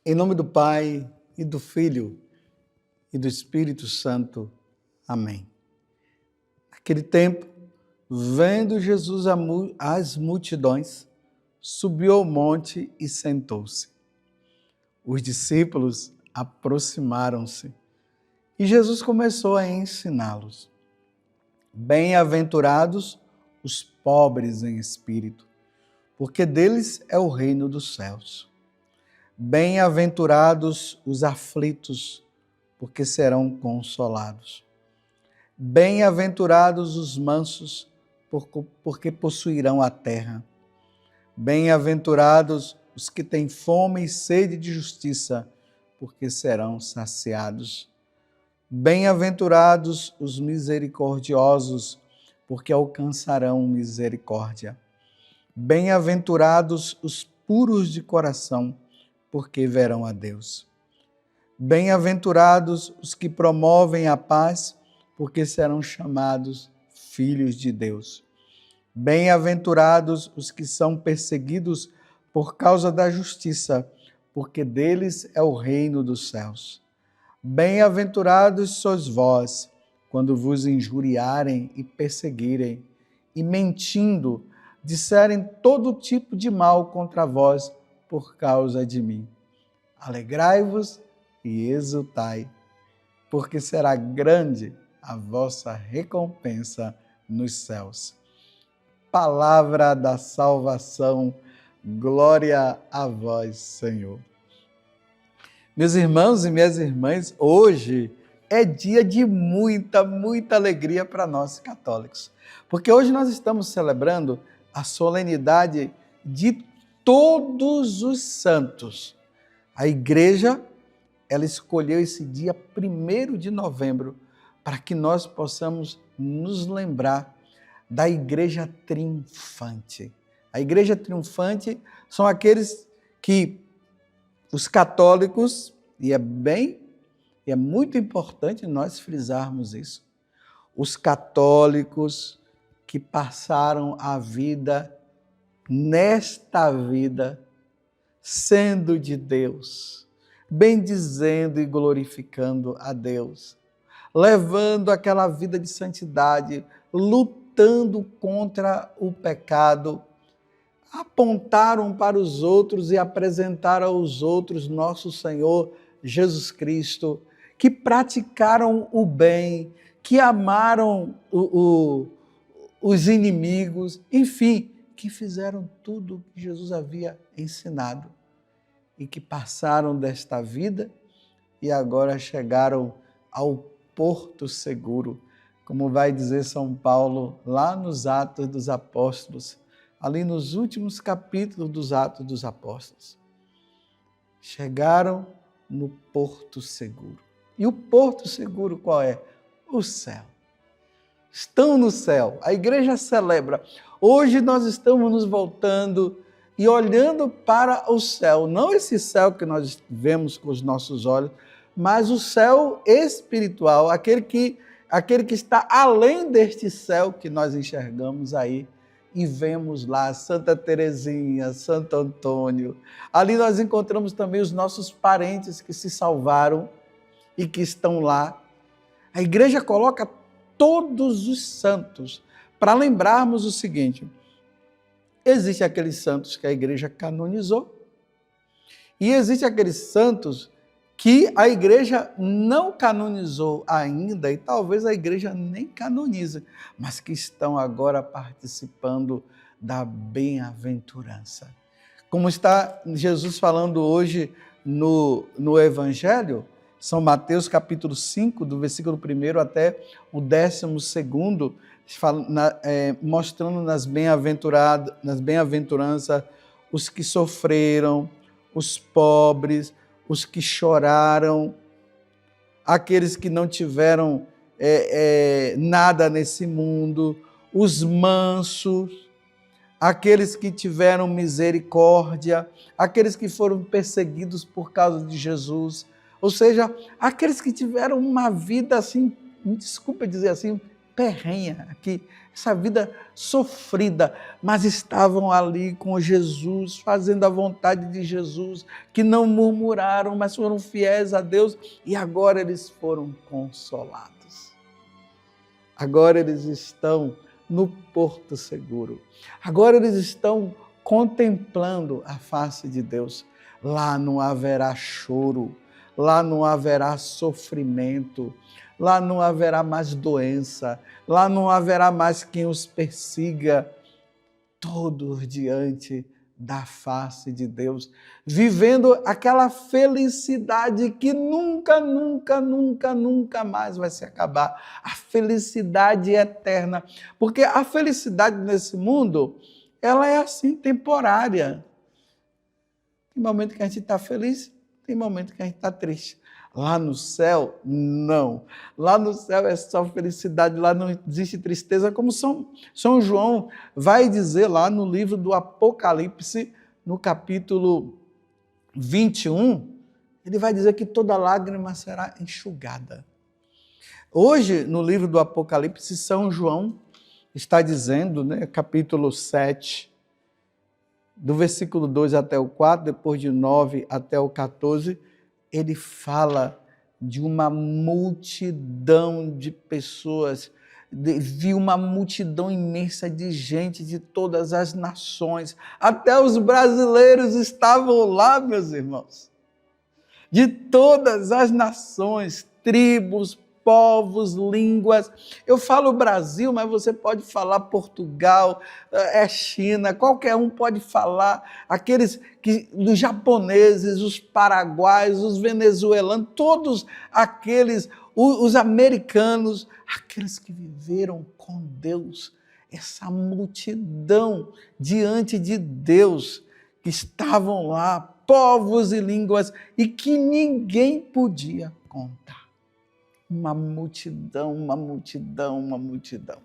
Em nome do Pai, e do Filho, e do Espírito Santo. Amém. Naquele tempo, vendo Jesus as multidões, subiu ao monte e sentou-se. Os discípulos aproximaram-se e Jesus começou a ensiná-los. Bem-aventurados os pobres em espírito, porque deles é o reino dos céus. Bem-aventurados os aflitos, porque serão consolados. Bem-aventurados os mansos, porque possuirão a terra. Bem-aventurados os que têm fome e sede de justiça, porque serão saciados. Bem-aventurados os misericordiosos, porque alcançarão misericórdia. Bem-aventurados os puros de coração, porque verão a Deus. Bem-aventurados os que promovem a paz, porque serão chamados filhos de Deus. Bem-aventurados os que são perseguidos por causa da justiça, porque deles é o reino dos céus. Bem-aventurados sois vós, quando vos injuriarem e perseguirem, e mentindo, disserem todo tipo de mal contra vós por causa de mim. Alegrai-vos e exultai, porque será grande a vossa recompensa nos céus. Palavra da salvação, glória a vós, Senhor. Meus irmãos e minhas irmãs, hoje é dia de muita alegria para nós católicos, porque hoje nós estamos celebrando a solenidade de todos os santos. A igreja, ela escolheu esse dia 1º de novembro para que nós possamos nos lembrar da igreja triunfante. A igreja triunfante são aqueles que os católicos, e é muito importante nós frisarmos isso, os católicos que passaram a vida nesta vida, sendo de Deus, bendizendo e glorificando a Deus, levando aquela vida de santidade, lutando contra o pecado, apontaram para os outros e apresentaram aos outros nosso Senhor Jesus Cristo, que praticaram o bem, que amaram os inimigos, enfim, que fizeram tudo o que Jesus havia ensinado e que passaram desta vida e agora chegaram ao porto seguro, como vai dizer São Paulo lá nos Atos dos Apóstolos, ali nos últimos capítulos dos Atos dos Apóstolos. Chegaram no porto seguro. E o porto seguro qual é? O céu. Estão no céu. A igreja celebra. Hoje nós estamos nos voltando e olhando para o céu. Não esse céu que nós vemos com os nossos olhos, mas o céu espiritual, aquele que está além deste céu que nós enxergamos aí e vemos lá Santa Teresinha, Santo Antônio. Ali nós encontramos também os nossos parentes que se salvaram e que estão lá. A igreja coloca todos os santos para lembrarmos o seguinte: existem aqueles santos que a igreja canonizou e existem aqueles santos que a igreja não canonizou ainda e talvez a igreja nem canonize, mas que estão agora participando da bem-aventurança. Como está Jesus falando hoje no Evangelho, São Mateus capítulo 5, do versículo 1 até o 12º, mostrando nas bem-aventuranças os que sofreram, os pobres, os que choraram, aqueles que não tiveram nada nesse mundo, os mansos, aqueles que tiveram misericórdia, aqueles que foram perseguidos por causa de Jesus, ou seja, aqueles que tiveram uma vida assim me desculpa dizer assim, perrenha, aqui, essa vida sofrida, mas estavam ali com Jesus, fazendo a vontade de Jesus, que não murmuraram, mas foram fiéis a Deus, e agora eles foram consolados. Agora eles estão no porto seguro. Agora eles estão contemplando a face de Deus. Lá não haverá choro, lá não haverá sofrimento, lá não haverá mais doença, lá não haverá mais quem os persiga, todos diante da face de Deus, vivendo aquela felicidade que nunca, nunca, nunca, nunca mais vai se acabar, a felicidade eterna, porque a felicidade nesse mundo, ela é assim, temporária. Tem momento que a gente está feliz, tem momento que a gente está triste. Lá no céu, não. Lá no céu é só felicidade, lá não existe tristeza, como São João vai dizer lá no livro do Apocalipse, no capítulo 21, ele vai dizer que toda lágrima será enxugada. Hoje, no livro do Apocalipse, São João está dizendo, capítulo 7, do versículo 2 até o 4, depois de 9 até o 14, ele fala de uma multidão de pessoas, viu uma multidão imensa de gente de todas as nações, até os brasileiros estavam lá, meus irmãos, de todas as nações, tribos, povos, línguas. Eu falo Brasil, mas você pode falar Portugal, China, qualquer um pode falar, dos japoneses, os paraguaios, os venezuelanos, todos aqueles, os americanos, aqueles que viveram com Deus, essa multidão diante de Deus, que estavam lá, povos e línguas, e que ninguém podia contar. Uma multidão, uma multidão, uma multidão.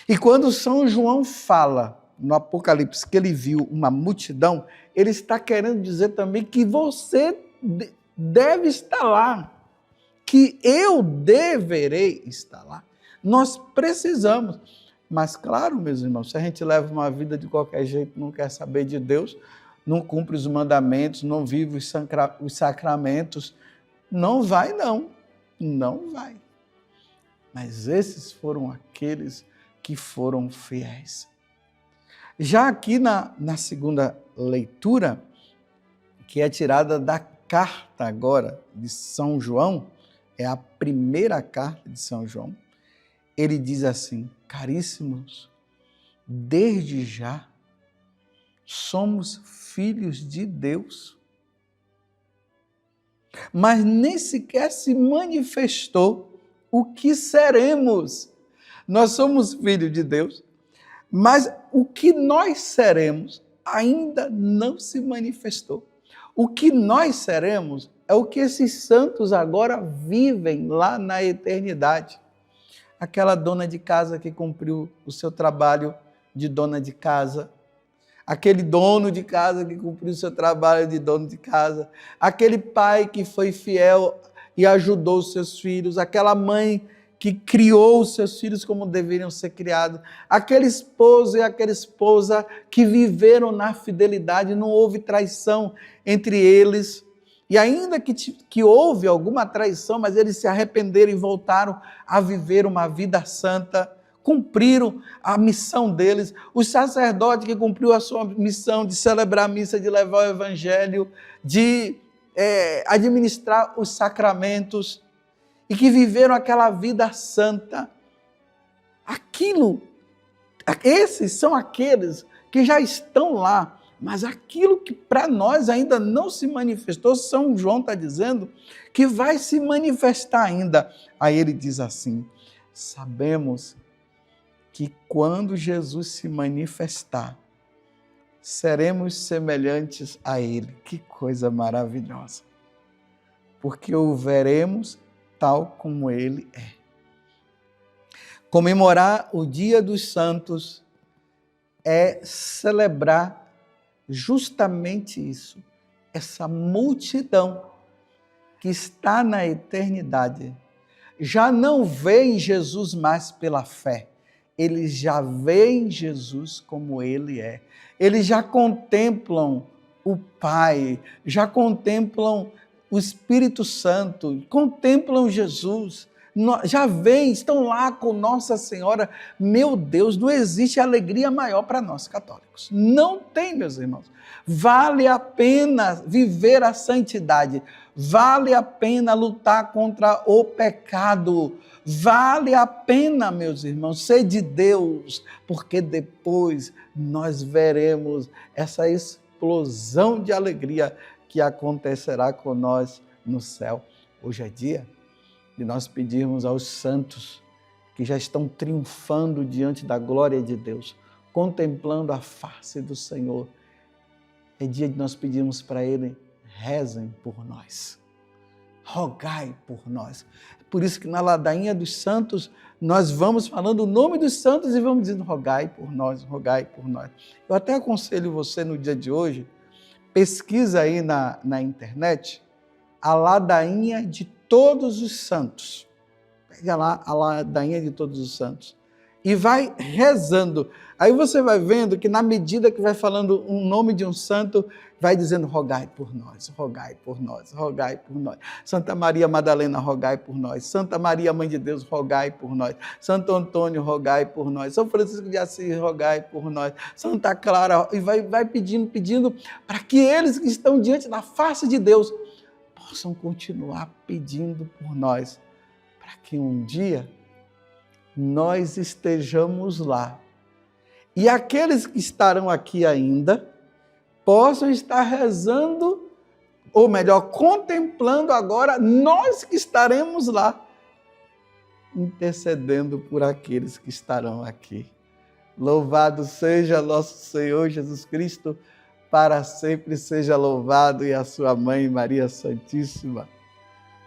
E quando São João fala no Apocalipse que ele viu uma multidão, ele está querendo dizer também que você deve estar lá, que eu deverei estar lá. Nós precisamos. Mas claro, meus irmãos, se a gente leva uma vida de qualquer jeito, não quer saber de Deus, não cumpre os mandamentos, não vive os sacramentos, não vai não. Não vai. Mas esses foram aqueles que foram fiéis. Já aqui na segunda leitura, que é tirada da carta agora de São João, é a primeira carta de São João, ele diz assim: caríssimos, desde já somos filhos de Deus, mas nem sequer se manifestou o que seremos. Nós somos filhos de Deus, mas o que nós seremos ainda não se manifestou. O que nós seremos é o que esses santos agora vivem lá na eternidade. Aquela dona de casa que cumpriu o seu trabalho de dona de casa, aquele dono de casa que cumpriu o seu trabalho de dono de casa, aquele pai que foi fiel e ajudou os seus filhos, aquela mãe que criou os seus filhos como deveriam ser criados, aquele esposo e aquela esposa que viveram na fidelidade, não houve traição entre eles, e ainda que houve alguma traição, mas eles se arrependeram e voltaram a viver uma vida santa, cumpriram a missão deles, o sacerdote que cumpriu a sua missão de celebrar a missa, de levar o evangelho, de administrar os sacramentos, e que viveram aquela vida santa. Esses são aqueles que já estão lá, mas aquilo que para nós ainda não se manifestou, São João está dizendo que vai se manifestar ainda. Aí ele diz assim: sabemos que quando Jesus se manifestar, seremos semelhantes a Ele. Que coisa maravilhosa! Porque o veremos tal como Ele é. Comemorar o Dia dos Santos é celebrar justamente isso, essa multidão que está na eternidade, já não veem Jesus mais pela fé, eles já veem Jesus como ele é. Eles já contemplam o Pai, já contemplam o Espírito Santo, contemplam Jesus, já veem, estão lá com Nossa Senhora. Meu Deus, não existe alegria maior para nós católicos. Não tem, meus irmãos. Vale a pena viver a santidade, vale a pena lutar contra o pecado, vale a pena, meus irmãos, ser de Deus, porque depois nós veremos essa explosão de alegria que acontecerá com nós no céu. Hoje é dia de nós pedirmos aos santos que já estão triunfando diante da glória de Deus, contemplando a face do Senhor. É dia de nós pedirmos para Ele: rezem por nós, rogai por nós. Por isso que na ladainha dos santos nós vamos falando o nome dos santos e vamos dizendo: rogai por nós, rogai por nós. Eu até aconselho você no dia de hoje, pesquisa aí na internet a ladainha de todos os santos. Pega lá a ladainha de todos os santos e vai rezando. Aí você vai vendo que na medida que vai falando o nome de um santo, vai dizendo: rogai por nós, rogai por nós, rogai por nós. Santa Maria Madalena, rogai por nós. Santa Maria, Mãe de Deus, rogai por nós. Santo Antônio, rogai por nós. São Francisco de Assis, rogai por nós. Santa Clara, e vai pedindo para que eles que estão diante da face de Deus possam continuar pedindo por nós, para que um dia nós estejamos lá. E aqueles que estarão aqui ainda possam estar rezando, ou melhor, contemplando agora nós que estaremos lá, intercedendo por aqueles que estarão aqui. Louvado seja nosso Senhor Jesus Cristo, para sempre seja louvado, e a sua mãe Maria Santíssima.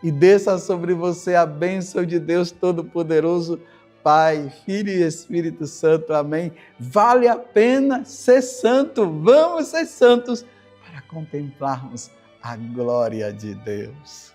E desça sobre você a bênção de Deus Todo-Poderoso, Pai, Filho e Espírito Santo. Amém. Vale a pena ser santo. Vamos ser santos para contemplarmos a glória de Deus.